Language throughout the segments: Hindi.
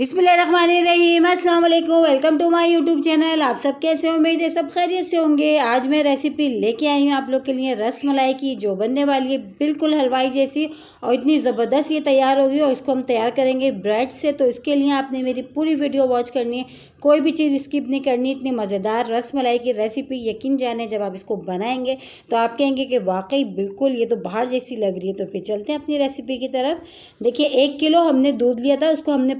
बिस्मिल्लाहिर्रहमानिर्रहीम, अस्सलाम वालेकुम। Welcome to my YouTube channel. आप सब कैसे हो? उम्मीद है सब खैरियत से होंगे। आज मैं रेसिपी लेके आई हूँ आप लोग के लिए रस मलाई की, जो बनने वाली है बिल्कुल हलवाई जैसी और इतनी ज़बरदस्त ये तैयार होगी। और इसको हम तैयार करेंगे ब्रेड से। तो इसके लिए आपने मेरी पूरी वीडियो वॉच करनी है, कोई भी चीज़ स्किप नहीं करनी। इतनी मज़ेदार रस मलाई की रेसिपी, यकीन जाने जब आप इसको बनाएंगे तो आप कहेंगे कि वाकई बिल्कुल ये तो बाहर जैसी लग रही है। तो फिर चलते हैं अपनी रेसिपी की तरफ। देखिए 1 किलो हमने दूध लिया था, उसको हमने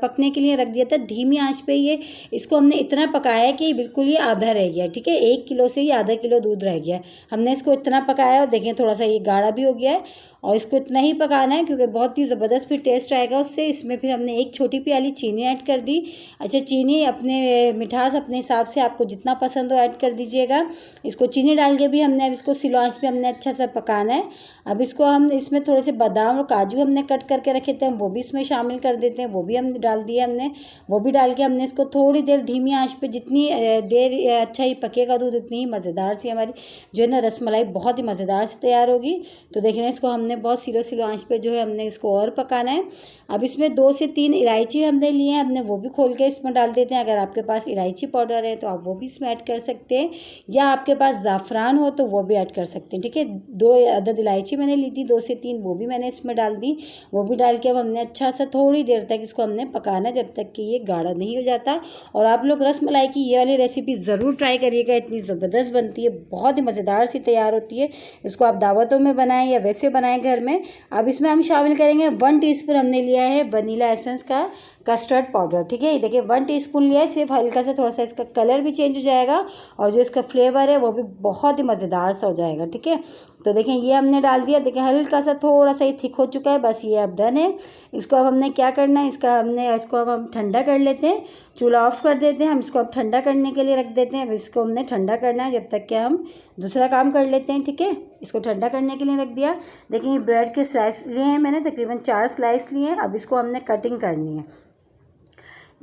पकने के लिए रख दिया था धीमी आंच पे। ये इसको हमने इतना पकाया कि बिल्कुल ये आधा रह गया। ठीक है, 1 किलो से ही आधा किलो दूध रह गया। हमने इसको इतना पकाया और देखें थोड़ा सा ये गाढ़ा भी हो गया है। और इसको इतना ही पकाना है क्योंकि बहुत ही ज़बरदस्त फिर टेस्ट आएगा उससे। इसमें फिर हमने 1 छोटी प्याली चीनी ऐड कर दी। अच्छा, चीनी अपने मिठास अपने हिसाब से आपको जितना पसंद हो ऐड कर दीजिएगा। इसको चीनी डाल के भी हमने अब इसको स्लो आंच पे हमने अच्छा सा पकाना है। अब इसको हम इसमें थोड़े से बादाम और काजू हमने कट करके रखे थे, हम वो भी इसमें शामिल कर देते हैं। वो भी हम डाल दिए हमने, वो भी डाल के हमने इसको थोड़ी देर धीमी आंच पे, जितनी देर अच्छा ही पकेगा दूध उतनी ही मज़ेदार सी हमारी जो है ना रसमलाई बहुत ही मज़ेदार से तैयार होगी। तो देखना इसको हमने बहुत स्लो आंच पे जो है हमने इसको और पकाना है। अब इसमें 2 से 3 इलायची हमने लिए हैं, हमने वो भी खोल के इसमें डाल देते हैं। अगर आपके पास इलायची पाउडर है तो आप वो भी इसमें ऐड कर सकते हैं, या आपके पास ज़ाफ़रान हो तो वो भी ऐड कर सकते हैं। ठीक है, 2 अदद इलायची मैंने ली थी, 2 से 3 वो भी मैंने इसमें डाल दी। वो भी डाल के अब हमने अच्छा सा थोड़ी देर तक इसको हमने पकाना जब तक कि ये गाढ़ा नहीं हो जाता। और आप लोग रस मलाई की ये वाली रेसिपी ज़रूर ट्राई करिएगा, इतनी ज़बरदस्त बनती है, बहुत ही मज़ेदार सी तैयार होती है। इसको आप दावतों में बनाएं या वैसे बनाएं घर में। अब इसमें हम शामिल करेंगे 1 टीस्पून हमने लिया है वनीला एसेंस का कस्टर्ड पाउडर। ठीक है, ये देखिए 1 टीस्पून लिया है। सिर्फ हल्का सा थोड़ा सा इसका कलर भी चेंज हो जाएगा और जो इसका फ्लेवर है वो भी बहुत ही मज़ेदार सा हो जाएगा। ठीक है, तो देखें ये हमने डाल दिया। देखिए हल्का सा थोड़ा सा ही थिक हो चुका है, बस ये अब डन है। इसको अब हमने क्या करना है, इसको अब हम ठंडा कर लेते हैं। चूल्हा ऑफ कर देते हैं, हम इसको अब ठंडा करने के लिए रख देते हैं। अब इसको हमने ठंडा करना है जब तक कि हम दूसरा काम कर लेते हैं। ठीक है, इसको ठंडा करने के लिए रख दिया। देखिए ब्रेड के स्लाइस लिए हैं मैंने, तकरीबन 4 स्लाइस लिए हैं। अब इसको हमने कटिंग करनी है।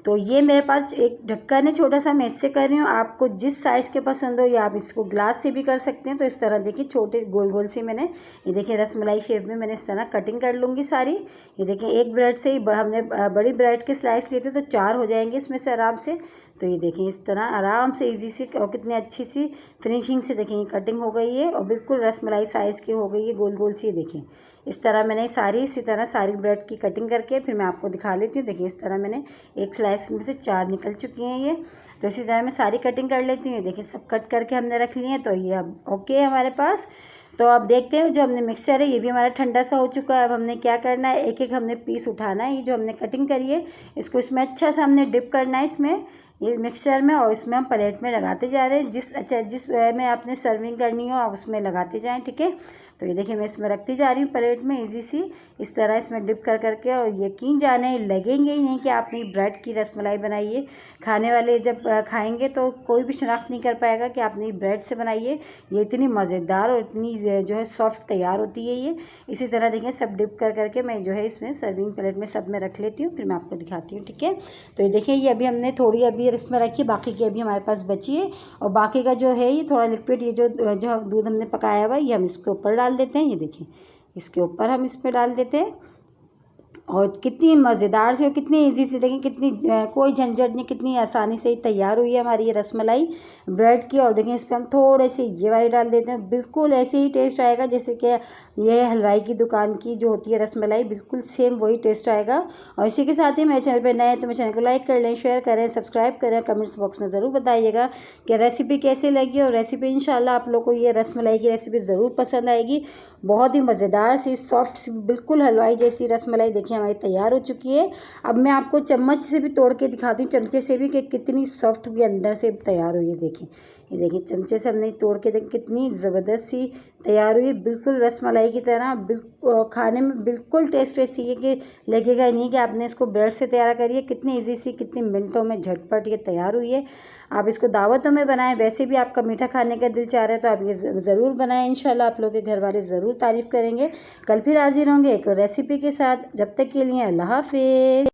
तो ये मेरे पास एक ढक्कन है छोटा सा, मैं इससे कर रही हूँ। आपको जिस साइज़ के पसंद हो या आप इसको ग्लास से भी कर सकते हैं। तो इस तरह देखिए छोटे गोल गोल से मैंने ये देखिए रसमलाई शेप में मैंने इस तरह कटिंग कर लूँगी सारी। ये देखिए एक ब्रेड से ही हमने बड़ी ब्रेड के स्लाइस लिए थे तो 4 हो जाएंगे इसमें से आराम से। तो ये देखिए इस तरह आराम से ईजी सी और कितनी अच्छी सी फिनिशिंग से देखिए कटिंग हो गई है और बिल्कुल रसमलाई साइज़ की हो गई है, गोल गोल सी। देखिए इस तरह मैंने इसी तरह सारी ब्रेड की कटिंग करके फिर मैं आपको दिखा लेती हूँ। देखिए इस तरह मैंने एक स्लाइस में से 4 निकल चुकी हैं ये। तो इसी तरह मैं सारी कटिंग कर लेती हूँ। ये देखिए सब कट करके हमने रख लिए हैं। तो ये अब ओके है हमारे पास। तो आप देखते हैं जो हमने मिक्सचर है ये भी हमारा ठंडा सा हो चुका है। अब हमने क्या करना है, एक एक हमने पीस उठाना है। ये जो हमने कटिंग करी है इसको इसमें अच्छा सा हमने डिप करना है इसमें, ये मिक्सचर में, और इसमें हम प्लेट में लगाते जा रहे हैं। जिस वे में आपने सर्विंग करनी हो आप उसमें लगाते जाएं। ठीक है, तो ये देखिए मैं इसमें रखती जा रही हूँ प्लेट में ईजी सी इस तरह इसमें डिप कर करके। और यकीन जाने लगेंगे ही नहीं कि आपने ब्रेड की रसमलाई बनाई है। खाने वाले जब खाएंगे तो कोई भी शनाख्त नहीं कर पाएगा कि आपने ब्रेड से बनाई है। ये इतनी मज़ेदार और इतनी जो है सॉफ्ट तैयार होती है ये। इसी तरह देखिए सब डिप कर करके मैं जो है इसमें सर्विंग प्लेट में सब में रख लेती हूँ, फिर मैं आपको दिखाती हूँ। ठीक है, तो ये देखिए ये अभी हमने थोड़ी अभी इसमें रखी, बाकी की अभी हमारे पास बची है। और बाकी का जो है ये थोड़ा लिक्विड, ये जो दूध हमने पकाया हुआ ये हम इसके ऊपर डाल देते हैं। ये देखिए इसके ऊपर हम इसमें डाल देते हैं। और कितनी मज़ेदार से और कितनी इजी से देखें, कितनी कोई झंझट नहीं, कितनी आसानी से ही तैयार हुई है हमारी ये रसमलाई ब्रेड की। और देखें इस पर हम थोड़े से ये वाली डाल देते हैं, बिल्कुल ऐसे ही टेस्ट आएगा जैसे कि ये हलवाई की दुकान की जो होती है रसमलाई, बिल्कुल सेम वही टेस्ट आएगा। और इसी के साथ ही मेरे चैनल पर नए हैं तो मेरे चैनल को लाइक कर लें, शेयर करें, सब्सक्राइब करें। कमेंट्स बॉक्स में ज़रूर बताइएगा कि रेसिपी कैसी लगी। और रेसिपी इंशाल्लाह आप लोग को ये रसमलाई की रेसिपी ज़रूर पसंद आएगी। बहुत ही मज़ेदार सी सॉफ्ट सी बिल्कुल हलवाई जैसी रसमलाई देखिए हमारी तैयार हो चुकी है। अब मैं आपको चम्मच से भी तोड़ के दिखाती हूँ, चमचे से भी, कि कितनी सॉफ्ट भी अंदर से तैयार हुई है। देखिए ये देखिए चमचे से हमने तोड़ के देख कितनी ज़बरदस्त सी तैयार हुई है, बिल्कुल रसमलाई की तरह। बिल्कुल खाने में बिल्कुल टेस्ट ऐसी है कि लगेगा ही नहीं कि आपने इसको ब्रेड से तैयार करी है। कितनी ईजी सी, कितनी मिनटों में झटपट ये तैयार हुई है। आप इसको दावतों में बनाएं, वैसे भी आपका मीठा खाने का दिल चाह रहा है तो आप ये ज़रूर बनाएं। इंशाल्लाह आप लोग के घर वाले ज़रूर तारीफ़ करेंगे। कल फिर हाजिर होंगे एक रेसिपी के साथ, जब तक के लिए अल्लाह हाफिज़।